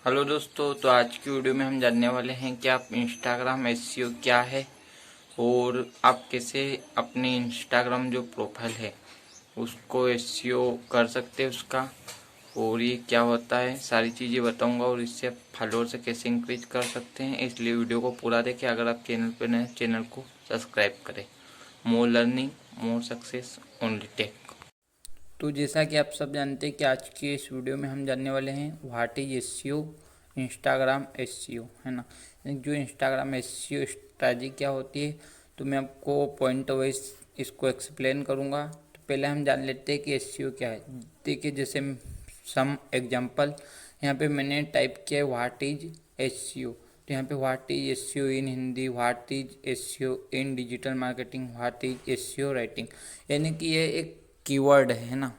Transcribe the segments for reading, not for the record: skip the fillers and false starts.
Hello दोस्तों, तो आज की वीडियो में हम जानने वाले हैं कि आप इंस्टाग्राम एसईओ क्या है और आप कैसे अपनी इंस्टाग्राम जो प्रोफाइल है उसको एसईओ कर सकते हैं उसका, और ये क्या होता है सारी चीज़ें बताऊंगा और इससे आप फॉलोअर से कैसे इंक्रीज कर सकते हैं। इसलिए वीडियो को पूरा देखें। अगर आप चैनल पर नए चैनल को सब्सक्राइब करें। More learning more success only tech. तो जैसा कि आप सब जानते हैं कि आज के इस वीडियो में हम जानने वाले हैं what is SEO, Instagram SEO, है ना। जो इंस्टाग्राम एसईओ स्ट्रैटेजी क्या होती है, तो मैं आपको पॉइंट वाइज इसको एक्सप्लेन करूँगा। तो पहले हम जान लेते हैं कि एसईओ क्या है। देखिए, जैसे सम एग्जांपल यहाँ पे मैंने टाइप किया है व्हाट इज एसईओ। तो यहाँ पे what is SEO in Hindi, what is SEO in digital marketing, what is SEO writing, यानी कि ये एक कीवर्ड है ना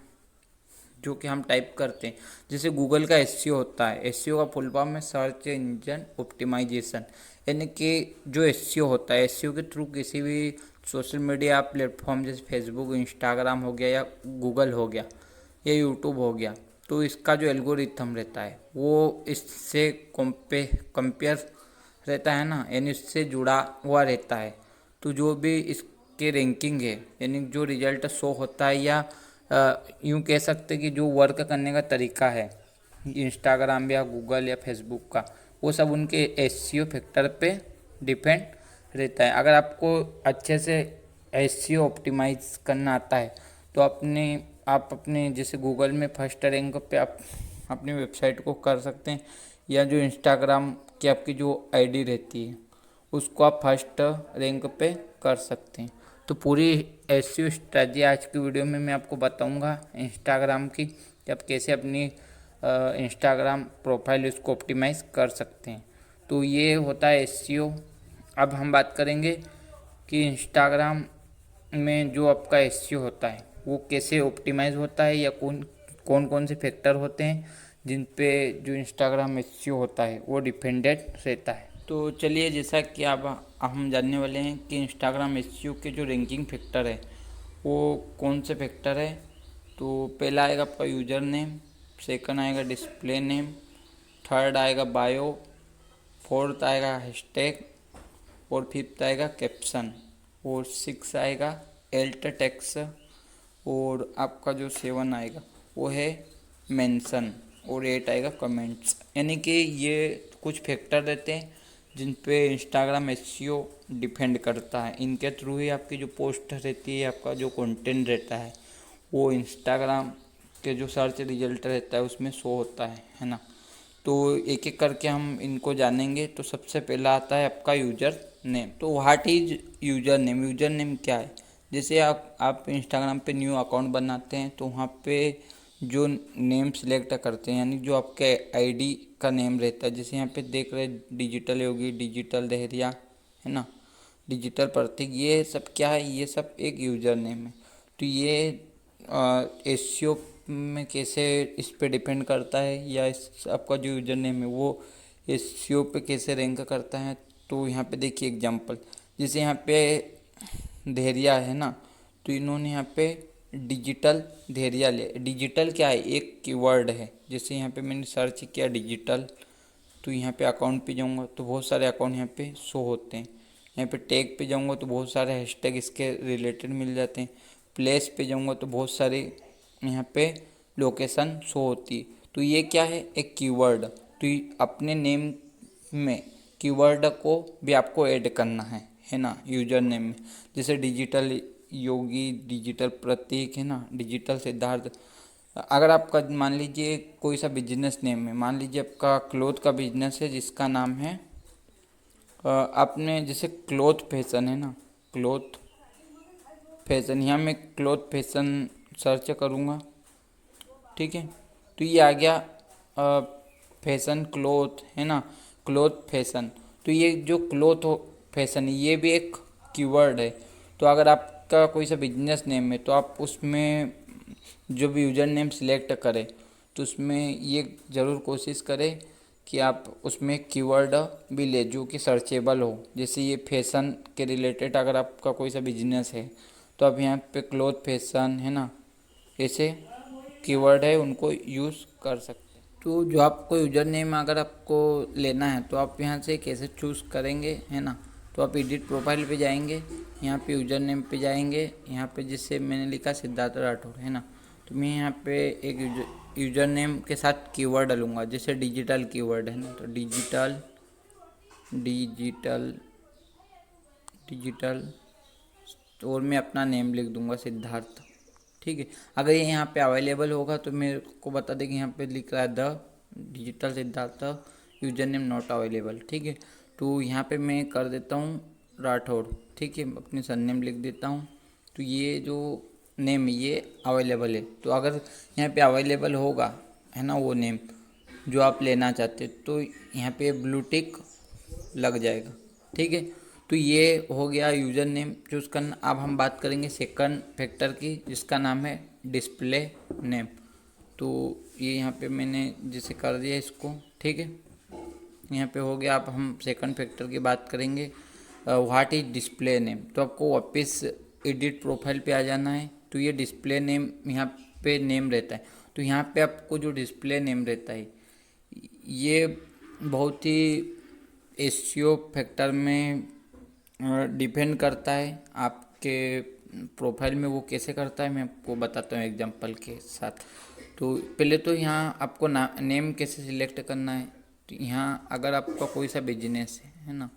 जो कि हम टाइप करते हैं। जैसे गूगल का एसईओ होता है, एसईओ का फुल फॉर्म है सर्च इंजन ऑप्टिमाइजेशन, यानी कि जो एसईओ होता है, एसईओ के थ्रू किसी भी सोशल मीडिया प्लेटफॉर्म जैसे फेसबुक, इंस्टाग्राम हो गया या गूगल हो गया या यूट्यूब हो गया, तो इसका जो एल्गोरिथम रहता है वो इससे कंपेयर रहता है ना, यानी इससे जुड़ा हुआ रहता है। तो जो भी इसके रैंकिंग है, यानी जो रिजल्ट शो होता है, या यूँ कह सकते कि जो वर्क करने का तरीका है इंस्टाग्राम या गूगल या फेसबुक का, वो सब उनके एसईओ फैक्टर पे डिपेंड रहता है। अगर आपको अच्छे से एसईओ ऑप्टिमाइज करना आता है तो आप अपने जैसे गूगल में फर्स्ट रैंक पे आप अपनी वेबसाइट को कर सकते हैं, या जो इंस्टाग्राम की आपकी जो आईडी रहती है उसको आप फर्स्ट रैंक पे कर सकते हैं। तो पूरी एसईओ स्ट्रेटजी आज की वीडियो में मैं आपको बताऊंगा इंस्टाग्राम की, कि आप कैसे अपनी इंस्टाग्राम प्रोफाइल उसको ऑप्टिमाइज़ कर सकते हैं। तो ये होता है एसईओ। अब हम बात करेंगे कि इंस्टाग्राम में जो आपका एसईओ होता है वो कैसे ऑप्टिमाइज़ होता है, या कौन कौन से फैक्टर होते हैं जिन पे जो इंस्टाग्राम एसईओ होता है वो डिपेंडेंट रहता है। तो चलिए, जैसा कि अब हम जानने वाले हैं कि इंस्टाग्राम एसईओ के जो रैंकिंग फैक्टर है वो कौन से फैक्टर है। तो पहला आएगा आपका यूज़र नेम, सेकंड आएगा डिस्प्ले नेम, थर्ड आएगा बायो, फोर्थ आएगा हैशटैग, और फिफ्थ आएगा कैप्शन, और सिक्स आएगा एल्ट टेक्स्ट, और आपका जो सेवन आएगा वो है मेंशन, और एट आएगा कमेंट्स। यानी कि ये कुछ फैक्टर रहते हैं जिन पे इंस्टाग्राम एसईओ डिपेंड करता है। इनके थ्रू ही आपकी जो पोस्ट रहती है, आपका जो कंटेंट रहता है वो इंस्टाग्राम के जो सर्च रिजल्ट रहता है उसमें शो होता है ना। तो एक एक करके हम इनको जानेंगे। तो सबसे पहला आता है आपका यूज़र नेम। तो what is user name, user name क्या है। जैसे आप इंस्टाग्राम पे न्यू अकाउंट बनाते हैं तो वहाँ पे जो नेम सिलेक्ट करते हैं, यानी जो आपके आईडी का नेम रहता है, जैसे यहाँ पे देख रहे डिजिटल योगी, डिजिटल देहरिया, है ना, डिजिटल प्रतीक, ये सब क्या है, ये सब एक यूज़र नेम है। तो ये एसईओ में कैसे इस पे डिपेंड करता है, या इस आपका जो यूज़र नेम है वो एसईओ पे कैसे रैंक करता है। तो यहाँ पे देखिए एग्जांपल, जैसे यहाँ पे धैर्या है ना, तो इन्होंने यहाँ पे डिजिटल धैर्या ले। डिजिटल क्या है, एक कीवर्ड है। जैसे यहाँ पे मैंने सर्च किया डिजिटल, तो यहाँ पे अकाउंट पे जाऊँगा तो बहुत सारे अकाउंट यहाँ पे शो होते हैं। यहाँ पे टैग पे जाऊँगा तो बहुत सारे हैशटैग इसके रिलेटेड मिल जाते हैं। प्लेस पे जाऊँगा तो बहुत सारे यहाँ पे लोकेशन शो होती है। तो ये क्या है, एक कीवर्ड। तो अपने नेम में कीवर्ड को भी आपको ऐड करना है ना, यूजर नेम में। जैसे डिजिटल योगी, डिजिटल प्रतीक, है ना, डिजिटल सिद्धार्थ। अगर आपका मान लीजिए कोई सा बिजनेस नेम है, मान लीजिए आपका क्लोथ का बिजनेस है जिसका नाम है आपने जैसे क्लोथ फैशन, है ना, क्लोथ फैशन, यहाँ मैं क्लोथ फैशन सर्च करूँगा, ठीक है। तो ये आ गया फैशन क्लोथ, है ना, क्लोथ फैशन। तो ये जो क्लोथ फैशन ये भी एक कीवर्ड है। तो अगर आपका कोई सा बिजनेस नेम है तो आप उसमें जो भी यूज़र नेम सिलेक्ट करें तो उसमें ये ज़रूर कोशिश करें कि आप उसमें कीवर्ड भी ले जो कि सर्चेबल हो। जैसे ये फैशन के रिलेटेड अगर आपका कोई सा बिजनेस है तो आप यहाँ पे क्लोथ फैशन, है ना, ऐसे कीवर्ड है उनको यूज़ कर सकते हैं। तो जो आपको यूज़र नेम अगर आपको लेना है तो आप यहाँ से कैसे चूज़ करेंगे, है ना। तो आप एडिट प्रोफाइल पे जाएंगे, यहाँ पे यूज़र नेम पे जाएंगे, यहाँ पे जिससे मैंने लिखा सिद्धार्थ राठौर, है ना। तो मैं यहाँ पे एक यूज़र नेम के साथ कीवर्ड डालूंगा, जैसे डिजिटल कीवर्ड है ना। तो डिजिटल डिजिटल डिजिटल और मैं अपना नेम लिख दूंगा सिद्धार्थ, ठीक है। अगर ये यहाँ पे अवेलेबल होगा तो मेरे को बता दें कि यहाँ पे लिख रहा है the digital Siddharth user name not available, ठीक है। तो यहाँ पे मैं कर देता हूँ राठौड़, ठीक है, अपनी सरनेम लिख देता हूँ। तो ये जो नेम ये अवेलेबल है, तो अगर यहाँ पे अवेलेबल होगा, है ना, वो नेम जो आप लेना चाहते तो यहाँ पे ब्लू टिक लग जाएगा, ठीक है। तो ये हो गया यूज़र नेम चूज़ करना। अब हम बात करेंगे सेकंड फैक्टर की, जिसका नाम है डिस्प्ले नेम। तो ये यहाँ पे मैंने जैसे कर दिया इसको, ठीक है, यहाँ पे हो गया। अब हम सेकंड फैक्टर की बात करेंगे, व्हाट इज डिस्प्ले नेम। तो आपको वापस एडिट प्रोफाइल पे आ जाना है। तो ये डिस्प्ले नेम यहाँ पे नेम रहता है। तो यहाँ पे आपको जो डिस्प्ले नेम रहता है ये बहुत ही एसईओ फैक्टर में डिपेंड करता है। आपके प्रोफाइल में वो कैसे करता है मैं आपको बताता हूँ एग्जांपल के साथ। तो पहले तो यहाँ आपको नेम कैसे सिलेक्ट करना है। तो यहाँ अगर आपका कोई सा बिजनेस है ना,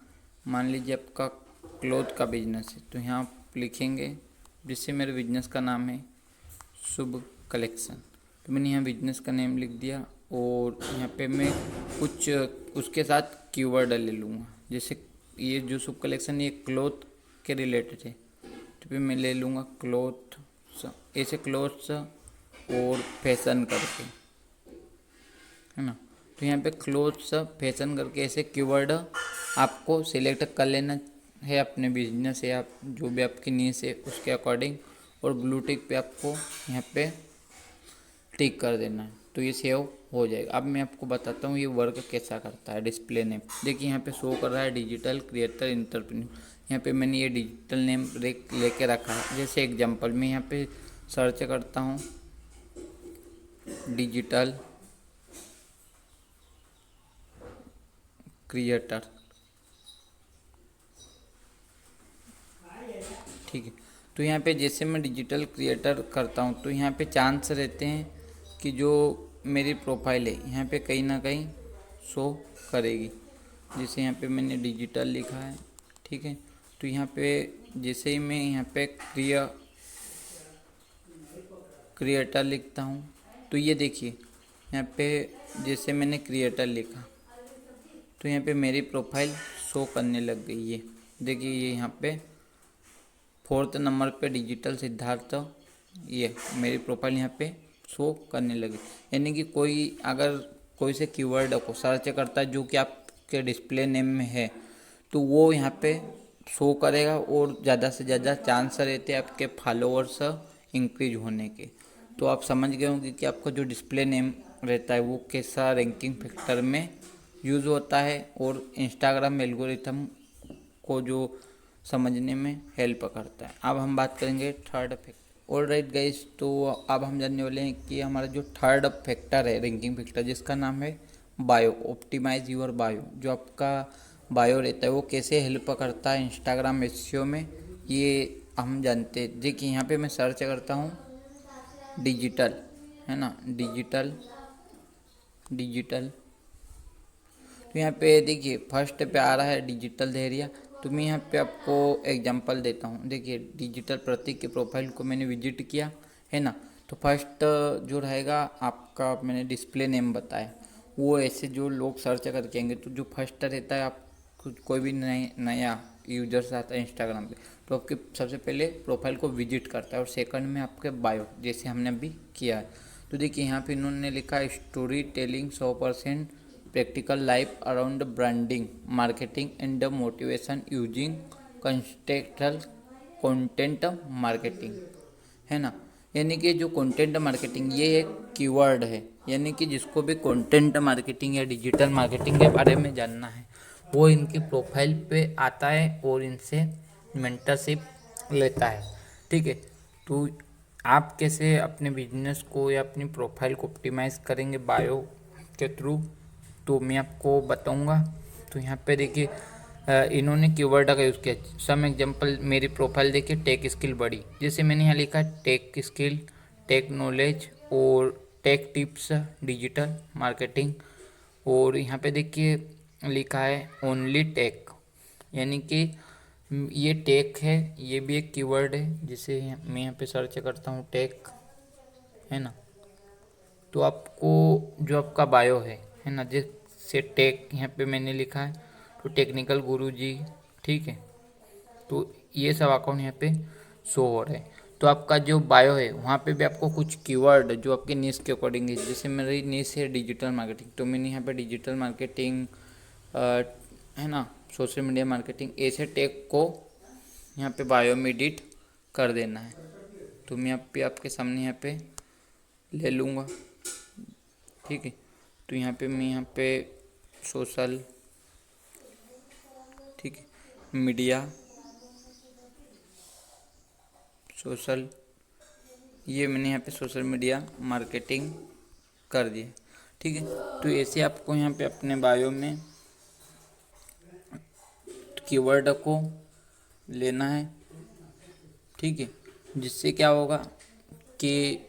मान लीजिए आपका क्लोथ का बिजनेस है, तो यहाँ आप लिखेंगे, जिससे मेरे बिजनेस का नाम है शुभ कलेक्शन। तो मैंने यहाँ बिजनेस का नेम लिख दिया और यहाँ पे मैं कुछ उसके साथ कीवर्ड ले लूँगा। जैसे ये जो शुभ कलेक्शन ये क्लोथ के रिलेटेड है, तो फिर मैं ले लूँगा क्लोथ, ऐसे क्लोथ्स और फैशन करके, है ना। तो यहाँ पे क्लोथ्स फैशन करके ऐसे कीवर्ड आपको सिलेक्ट कर लेना है अपने बिजनेस या जो भी आपकी नीड्स है उसके अकॉर्डिंग, और ब्लू टिक पे आपको यहाँ पे टिक कर देना है। तो ये सेव हो जाएगा। अब मैं आपको बताता हूँ ये वर्क कैसा करता है डिस्प्ले नेम। देखिए यहाँ पे शो कर रहा है डिजिटल क्रिएटर एंटरप्रेन्योर। यहाँ पे मैंने ये डिजिटल नेम लेके रखा है। जैसे एग्जांपल मैं यहाँ पे सर्च करता हूँ डिजिटल क्रिएटर, ठीक है। तो यहाँ पे जैसे मैं डिजिटल क्रिएटर करता हूँ तो यहाँ पे चांस रहते हैं कि जो मेरी प्रोफाइल है यहाँ पे कहीं ना कहीं शो करेगी। जैसे यहाँ पे मैंने डिजिटल लिखा है, ठीक है। तो यहाँ पे जैसे ही मैं यहाँ पे क्रिएटर लिखता हूँ तो ये देखिए यहाँ पे जैसे मैंने क्रिएटर लिखा तो यहाँ पे मेरी प्रोफाइल शो करने लग गई है। देखिए ये यहाँ पे 4th नंबर पे डिजिटल सिद्धार्थ, ये मेरी प्रोफाइल यहाँ पे शो करने लगी। यानी कि कोई अगर कोई से कीवर्ड को सर्च करता है जो कि आपके डिस्प्ले नेम में है तो वो यहाँ पे शो करेगा और ज़्यादा से ज़्यादा चांस रहते हैं आपके फॉलोअर्स इंक्रीज होने के। तो आप समझ गए होंगे कि आपका जो डिस्प्ले नेम रहता है वो कैसा रैंकिंग फैक्टर में यूज़ होता है और इंस्टाग्राम एल्गोरिथम को जो समझने में हेल्प करता है। अब हम बात करेंगे थर्ड फैक्टर। ऑलराइट गाइस, तो अब हम जानने वाले हैं कि हमारा जो थर्ड फैक्टर है रैंकिंग फैक्टर, जिसका नाम है बायो। Optimise your bio. जो आपका बायो रहता है वो कैसे हेल्प करता है इंस्टाग्राम एसईओ में, ये हम जानते हैं। देखिए यहाँ पे मैं सर्च करता हूँ डिजिटल, है ना, डिजिटल। तो यहाँ पे देखिए फर्स्ट पे आ रहा है डिजिटल धैर्य। तो मैं यहाँ पे आपको एग्जांपल देता हूँ। देखिए डिजिटल प्रतीक के प्रोफाइल को मैंने विजिट किया, है ना। तो फर्स्ट जो रहेगा आपका, मैंने डिस्प्ले नेम बताया, वो ऐसे जो लोग सर्च करके आएंगे तो जो फर्स्ट रहता है, आप कोई भी नया यूजर्स आता है इंस्टाग्राम पे तो आपके सबसे पहले प्रोफाइल को विजिट करता है, और सेकंड में आपके बायो, जैसे हमने अभी किया है। तो देखिए यहाँ पे इन्होंने लिखा story telling 100% practical life around branding marketing and motivation using contextual content marketing, है ना। यानी कि जो कंटेंट मार्केटिंग ये एक कीवर्ड है, यानी कि जिसको भी कंटेंट मार्केटिंग या डिजिटल मार्केटिंग के बारे में जानना है वो इनकी प्रोफाइल पे आता है और इनसे मेंटरशिप लेता है, ठीक है। तो आप कैसे अपने बिजनेस को या अपनी प्रोफाइल को ऑप्टिमाइज़ करेंगे बायो के थ्रू, तो मैं आपको बताऊंगा। तो यहाँ पे देखिए इन्होंने कीवर्ड का यूज़ किया। सम एग्जांपल, मेरी प्रोफाइल देखिए, टेक स्किल बड़ी, जैसे मैंने यहाँ लिखा है टेक स्किल, टेक नॉलेज और टेक टिप्स, डिजिटल मार्केटिंग। और यहाँ पे देखिए लिखा है ओनली टेक, यानी कि ये टेक है, ये भी एक कीवर्ड है। जिसे मैं यहाँ पे सर्च करता हूँ टेक, है ना। तो आपको जो आपका बायो है ना, जैसे टेक यहाँ पे मैंने लिखा है तो टेक्निकल गुरुजी, ठीक है। तो ये सब अकाउंट यहाँ पे शो हो रहे हैं। तो आपका जो बायो है वहाँ पे भी आपको कुछ कीवर्ड जो आपके नीश के अकॉर्डिंग है, जैसे मेरी नीश है डिजिटल मार्केटिंग, तो मैंने यहाँ पे डिजिटल मार्केटिंग है ना, सोशल मीडिया मार्केटिंग, ऐसे टैग को यहाँ पे बायो में एडिट कर देना है। तो मैं यहाँ पे आपके सामने यहाँ पे ले लूँगा, ठीक है। तो यहाँ पे मैं यहाँ पे सोशल, ठीक है, मीडिया, सोशल, ये मैंने यहाँ पे सोशल मीडिया मार्केटिंग कर दिया, ठीक है। तो ऐसे आपको यहाँ पे अपने बायो में कीवर्ड को लेना है, ठीक है। जिससे क्या होगा कि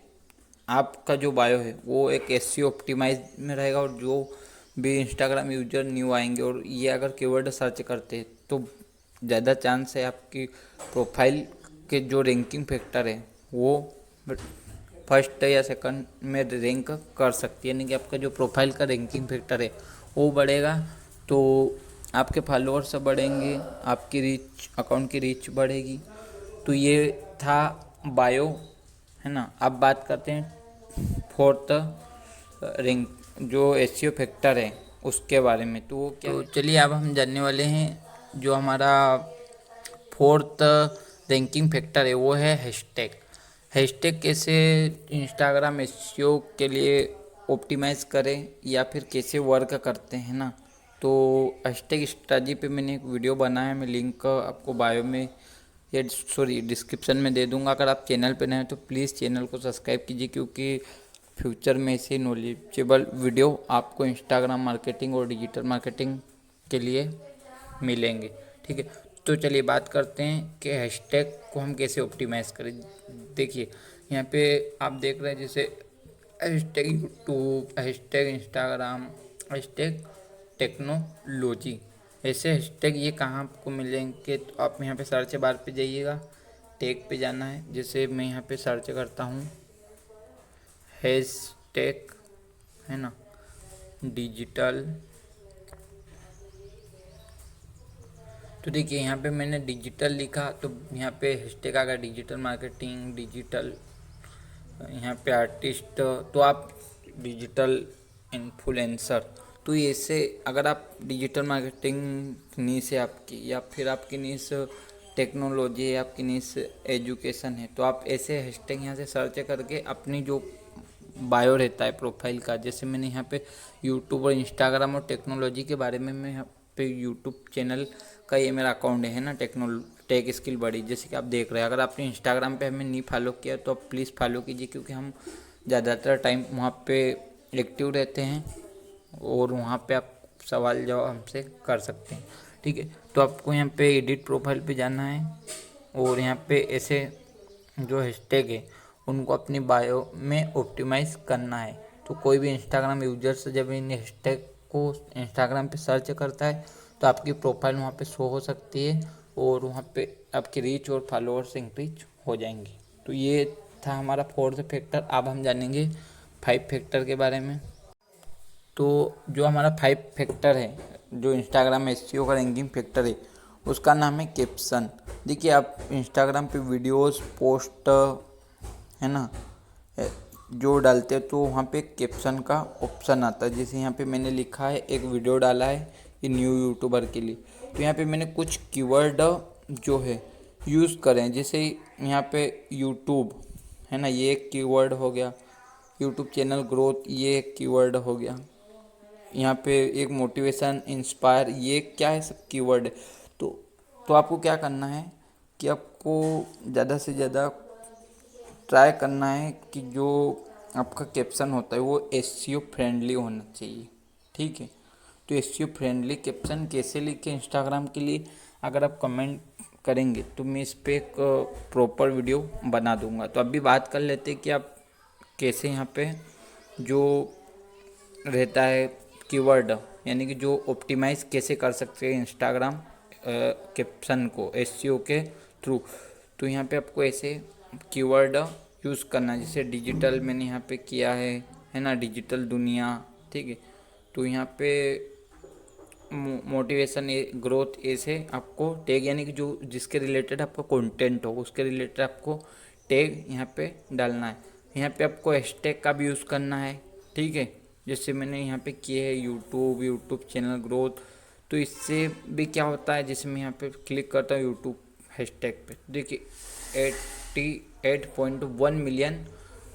आपका जो बायो है वो एक एसईओ ऑप्टिमाइज में रहेगा, और जो भी इंस्टाग्राम यूजर न्यू आएंगे और ये अगर कीवर्ड सर्च करते हैं तो ज़्यादा चांस है आपकी प्रोफाइल के जो रैंकिंग फैक्टर है वो फर्स्ट या सेकंड में रैंक कर सकती है, यानी कि आपका जो प्रोफाइल का रैंकिंग फैक्टर है वो बढ़ेगा, तो आपके फॉलोअर्स बढ़ेंगे, आपकी रीच, अकाउंट की रीच बढ़ेगी। तो ये था बायो, है ना। अब बात करते हैं फोर्थ रैंक जो एसईओ फैक्टर है उसके बारे में। तो क्या, तो चलिए अब हम जानने वाले हैं जो हमारा फोर्थ रैंकिंग फैक्टर है वो है हैशटैग। हैशटैग कैसे इंस्टाग्राम एसईओ के लिए ऑप्टिमाइज़ करें या फिर कैसे वर्क करते हैं ना। तो हैशटैग स्ट्रैटेजी पे मैंने एक वीडियो बनाया है, मैं लिंक आपको बायो में या डिस्क्रिप्शन में दे दूंगा। अगर आप चैनल पे नए हैं तो प्लीज़ चैनल को सब्सक्राइब कीजिए, क्योंकि फ्यूचर में ऐसे नॉलेजेबल वीडियो आपको इंस्टाग्राम मार्केटिंग और डिजिटल मार्केटिंग के लिए मिलेंगे, ठीक है। तो चलिए बात करते हैं कि हैशटैग को हम कैसे ऑप्टिमाइज़ करें। देखिए यहाँ पे आप देख रहे हैं जैसे hashtag YouTube, hashtag Instagram, hashtag technology, ऐसे हैशटैग ये कहाँ आपको मिलेंगे। तो आप यहाँ पे सर्च बार पे जाइएगा, टैग पे जाना है। जैसे मैं यहाँ पे सर्च करता हूँ हैशटैग, है ना, डिजिटल, तो देखिए यहाँ पे मैंने डिजिटल लिखा तो यहाँ पे हैशटैग आ गया डिजिटल मार्केटिंग, डिजिटल, यहाँ पे आर्टिस्ट, तो आप डिजिटल इन्फ्लुएंसर। तो ऐसे अगर आप डिजिटल मार्केटिंग नीश है आपकी, या फिर आपकी नीश टेक्नोलॉजी है, आपकी नीश एजुकेशन है, तो आप ऐसे हैशटैग यहाँ से सर्च करके अपनी जो बायो रहता है प्रोफाइल का, जैसे मैंने यहाँ पे यूट्यूब और इंस्टाग्राम और टेक्नोलॉजी के बारे में, मैं यहाँ पे यूट्यूब चैनल का ये मेरा अकाउंट है ना, टेक स्किल बड़ी, जैसे कि आप देख रहे हैं। अगर आपने इंस्टाग्राम पे हमें नहीं फॉलो किया तो आप प्लीज़ फॉलो कीजिए, क्योंकि हम ज़्यादातर टाइम वहाँ पे एक्टिव रहते हैं और वहाँ पे आप सवाल जवाब हमसे कर सकते हैं, ठीक है। तो आपको यहाँ पे एडिट प्रोफाइल पे जाना है और यहाँ पे ऐसे जो हैशटैग है उनको अपनी बायो में ऑप्टिमाइज़ करना है। तो कोई भी इंस्टाग्राम यूजर्स जब इन हैशटैग को इंस्टाग्राम पे सर्च करता है तो आपकी प्रोफाइल वहाँ पे शो हो सकती है और वहाँ पे आपकी रीच और फॉलोअर्स इंक्रीज हो जाएंगे। तो ये था हमारा फोर्थ फैक्टर। अब हम जानेंगे 5 फैक्टर के बारे में। तो जो हमारा 5 फैक्टर है, जो इंस्टाग्राम एसईओ का रैंकिंग फैक्टर है, उसका नाम है कैप्शन। देखिए आप इंस्टाग्राम पे वीडियोस पोस्ट, है ना, जो डालते हैं तो वहाँ पे कैप्शन का ऑप्शन आता है। जैसे यहाँ पे मैंने लिखा है, एक वीडियो डाला है ये न्यू यूट्यूबर के लिए, तो यहाँ पे मैंने कुछ कीवर्ड जो है यूज़ करें। जैसे यहाँ पे यूट्यूब, है ना, ये एक कीवर्ड हो गया। यूट्यूब चैनल ग्रोथ, ये एक कीवर्ड हो गया। यहाँ पे एक मोटिवेशन, इंस्पायर, ये क्या है, सब कीवर्ड है। तो आपको क्या करना है कि आपको ज़्यादा से ज़्यादा ट्राई करना है कि जो आपका कैप्शन होता है वो एसईओ फ्रेंडली होना चाहिए, ठीक है। तो एसईओ फ्रेंडली कैप्शन कैसे लिखे इंस्टाग्राम के लिए, अगर आप कमेंट करेंगे तो मैं इस पर एक प्रॉपर वीडियो बना दूंगा। तो अभी बात कर लेते हैं कि आप कैसे यहाँ पे जो रहता है कीवर्ड, यानी कि जो ऑप्टिमाइज कैसे कर सकते हैं इंस्टाग्राम कैप्शन को एसईओ के थ्रू। तो यहाँ पे आपको ऐसे कीवर्ड यूज़ करना है, जैसे डिजिटल मैंने यहाँ पे किया है ना, डिजिटल दुनिया, ठीक है। तो यहाँ पे मोटिवेशन ग्रोथ ऐसे आपको टैग, यानी कि जो जिसके रिलेटेड आपका कंटेंट हो उसके रिलेटेड आपको टैग यहाँ पे डालना है। यहाँ पे आपको हैशटैग का भी यूज़ करना है, ठीक है। जैसे मैंने यहाँ पे किए है यूट्यूब चैनल ग्रोथ। तो इससे भी क्या होता है, जैसे मैं यहाँ पे क्लिक करता हूँ यूट्यूब हैशटैग पे, देखिए 88.1 मिलियन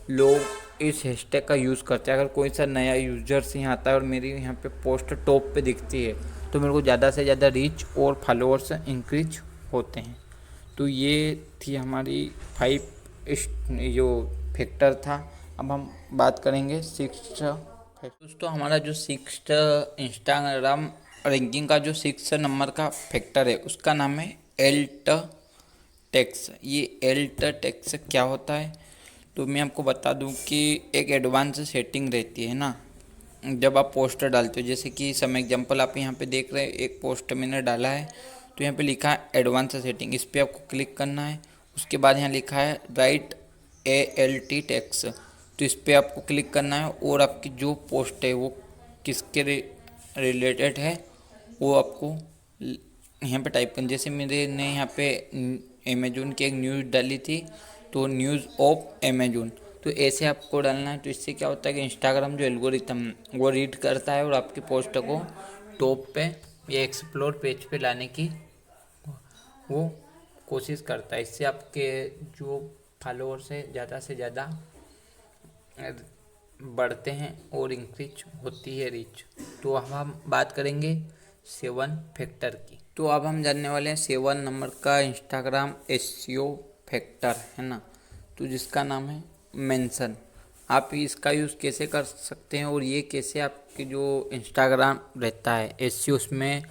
लोग इस हैशटैग का यूज़ करते हैं। अगर कोई सा नया यूजर्स यहाँ आता है और मेरी यहाँ पे पोस्ट टॉप पे दिखती है तो मेरे को ज़्यादा से ज़्यादा रीच और फॉलोअर्स इंक्रीज होते हैं। तो ये थी हमारी 5 जो फैक्टर था। अब हम बात करेंगे 6th फैक्टर। दोस्तों हमारा जो 6th इंस्टाग्राम रैंकिंग का जो 6 नंबर का फैक्टर है उसका नाम है एल्ट टैक्स। ये एल्ट टैक्स क्या होता है, तो मैं आपको बता दूं कि एक एडवांस सेटिंग रहती है ना जब आप पोस्टर डालते हो। जैसे कि सम एग्जांपल आप यहाँ पे देख रहे हैं, एक पोस्ट मैंने डाला है तो यहाँ पे लिखा है एडवांस सेटिंग, इस पर आपको क्लिक करना है। उसके बाद यहाँ लिखा है राइट ALT टैक्स, तो इस पर आपको क्लिक करना है और आपकी जो पोस्ट है वो किसके रिलेटेड है वो आपको यहाँ पे टाइप करना। जैसे मेरे ने यहाँ पे अमेजोन की एक न्यूज़ डाली थी, तो न्यूज़ ऑफ अमेजोन, तो ऐसे आपको डालना है। तो इससे क्या होता है कि इंस्टाग्राम जो एल्गोरिथम वो रीड करता है और आपकी पोस्ट को टॉप पे या एक्सप्लोर पेज पे लाने की वो कोशिश करता है। इससे आपके जो फॉलोअर्स है ज़्यादा से ज़्यादा बढ़ते हैं और इंक्रीज होती है रीच। तो अब हम बात करेंगे 7 फैक्टर की। तो अब हम जानने वाले हैं 7 नंबर का इंस्टाग्राम एसईओ फैक्टर, है ना, तो जिसका नाम है मेंशन। आप इसका यूज़ कैसे कर सकते हैं और ये कैसे आपके जो इंस्टाग्राम रहता है एसईओ उसमें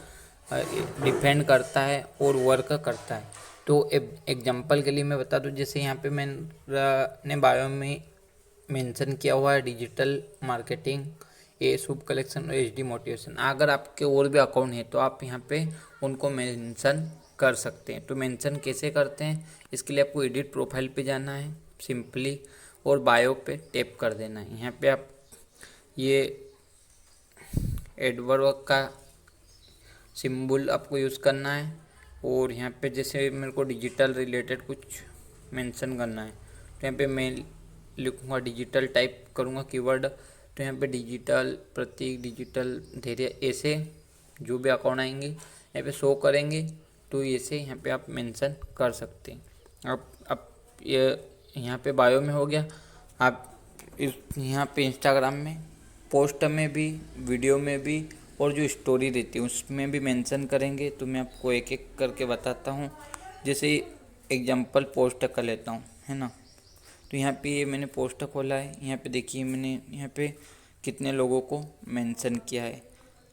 डिपेंड करता है और वर्क करता है। तो एग्जांपल के लिए मैं बता दूं, जैसे यहाँ पे मैंने बायो में मेंशन किया हुआ है डिजिटल मार्केटिंग, ए शुभ कलेक्शन और HD मोटिवेशन। अगर आपके और भी अकाउंट है तो आप यहाँ पे उनको मेंशन कर सकते हैं। तो मेंशन कैसे करते हैं, इसके लिए आपको एडिट प्रोफाइल पे जाना है सिंपली और बायो पे टैप कर देना है। यहाँ पे आप ये एडवर्ड का सिंबल आपको यूज़ करना है और यहाँ पे जैसे मेरे को डिजिटल रिलेटेड कुछ मेंशन करना है तो यहाँ पे मैं लिखूँगा डिजिटल, टाइप करूँगा कीवर्ड, तो यहाँ पे डिजिटल प्रतीक, डिजिटल धैर्य, ऐसे जो भी अकाउंट आएंगे यहाँ पे शो करेंगे। तो ऐसे यहाँ पे आप मेंशन कर सकते हैं। अब ये यहाँ पे बायो में हो गया। आप इस यहाँ पे इंस्टाग्राम में पोस्ट में भी, वीडियो में भी और जो स्टोरी रहती है उसमें भी मेंशन करेंगे। तो मैं आपको एक एक करके बताता हूँ। जैसे एग्जांपल पोस्ट कर लेता हूँ, है ना, तो यहाँ पे ये मैंने पोस्ट खोला है, यहाँ पे देखिए मैंने यहाँ पे कितने लोगों को मेंशन किया है।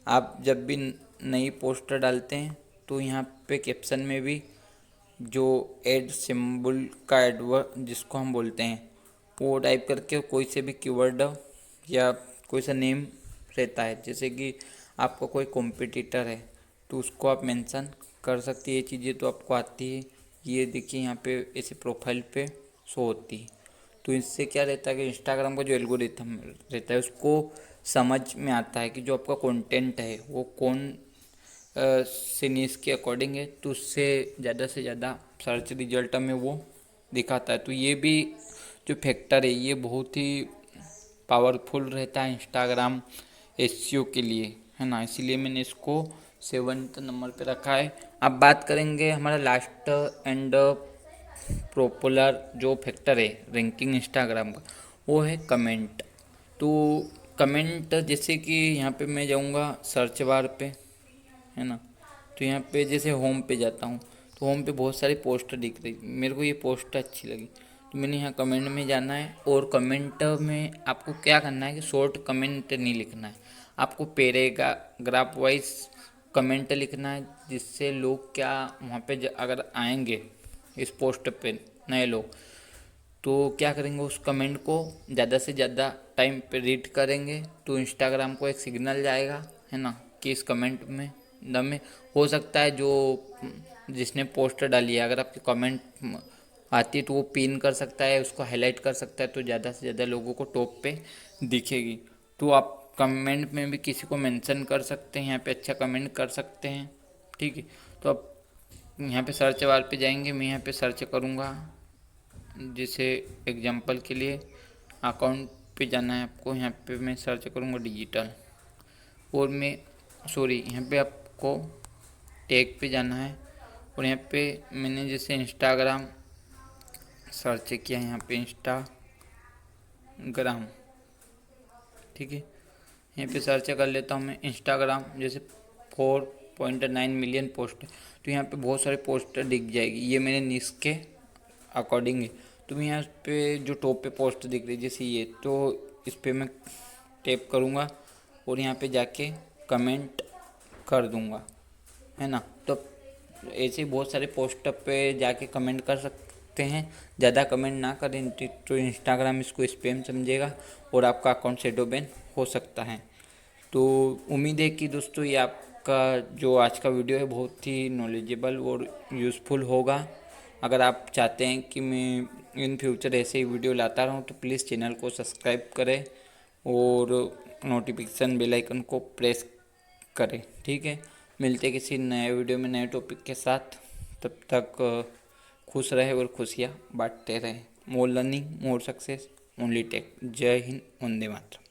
आप जब भी नई पोस्टर डालते हैं तो यहाँ पे कैप्शन में भी जो एड सिंबल का एडवर्ड जिसको हम बोलते हैं वो टाइप करके कोई से भी कीवर्ड या कोई सा नेम रहता है, जैसे कि आपका कोई कॉम्पिटिटर है तो उसको आप मेंशन कर सकते हैं। ये चीज़ें तो आपको आती है, ये देखिए यहाँ पे ऐसे प्रोफाइल पे शो होती है। तो इससे क्या रहता है कि इंस्टाग्राम का जो एल्गोरिथम रहता है उसको समझ में आता है कि जो आपका कंटेंट है वो कौन से न्यूज़ के अकॉर्डिंग है, तो उससे ज़्यादा से ज़्यादा सर्च रिजल्ट में वो दिखाता है। तो ये भी जो फैक्टर है ये बहुत ही पावरफुल रहता है इंस्टाग्राम एसईओ के लिए, है ना, इसीलिए मैंने इसको 7th नंबर पे रखा है। अब बात करेंगे हमारा लास्ट एंड पॉपुलर जो फैक्टर है रैंकिंग इंस्टाग्राम का, वो है कमेंट। तो कमेंट जैसे कि यहाँ पे मैं जाऊँगा सर्च बार पे, है ना, तो यहाँ पे जैसे होम पे जाता हूँ तो होम पे बहुत सारी पोस्ट दिख रही, मेरे को ये पोस्ट अच्छी लगी तो मैंने यहाँ कमेंट में जाना है और कमेंट में आपको क्या करना है कि शॉर्ट कमेंट नहीं लिखना है, आपको पैराग्राफ वाइज कमेंट लिखना है, जिससे लोग क्या वहाँ पे अगर आएंगे इस पोस्ट पे नए लोग तो क्या करेंगे, उस कमेंट को ज़्यादा से ज़्यादा टाइम पे रीड करेंगे तो इंस्टाग्राम को एक सिग्नल जाएगा, है ना, कि इस कमेंट में दम हो सकता है जो जिसने पोस्ट डाली है अगर आपकी कमेंट आती है तो वो पिन कर सकता है, उसको हाईलाइट कर सकता है, तो ज़्यादा से ज़्यादा लोगों को टॉप पे दिखेगी। तो आप कमेंट में भी किसी को मेंशन कर सकते हैं, यहाँ पे अच्छा कमेंट कर सकते हैं, ठीक है। तो अब यहाँ पे सर्च बार पे जाएंगे, मैं यहाँ पे सर्च करूँगा, जैसे एग्जांपल के लिए अकाउंट पे जाना है आपको, यहाँ पे मैं सर्च करूँगा डिजिटल, और मैं यहाँ पे आपको टैग पे जाना है, और यहाँ पे मैंने जैसे इंस्टाग्राम सर्च किया, यहाँ पे इंस्टाग्राम, ठीक है, यहाँ पे सर्च कर लेता हूँ मैं इंस्टाग्राम, जैसे 4.9 मिलियन पोस्ट है, तो यहाँ पे बहुत सारे पोस्ट दिख जाएगी, ये मेरे निश के अकॉर्डिंग है। तो मैं यहाँ पे जो टॉप पे पोस्ट दिख रही है जैसे ये, तो इस पर मैं टैप करूँगा और यहाँ पे जाके कमेंट कर दूँगा, है ना। तो ऐसे बहुत सारे पोस्ट पे जाके कमेंट कर सकते हैं, ज़्यादा कमेंट ना करें तो इंस्टाग्राम इसको स्पैम समझेगा और आपका अकाउंट शैडो बैन हो सकता है। तो उम्मीद है कि दोस्तों ये आपका जो आज का वीडियो है बहुत ही नॉलेजेबल और यूज़फुल होगा। अगर आप चाहते हैं कि मैं इन फ्यूचर ऐसे ही वीडियो लाता रहूं तो प्लीज़ चैनल को सब्सक्राइब करें और नोटिफिकेशन बेल आइकन को प्रेस करें, ठीक है। मिलते हैं किसी नए वीडियो में नए टॉपिक के साथ, तब तक खुश रहे और खुशियाँ बांटते रहें। More learning more success only tech. जय हिंद, वंदे मातरम।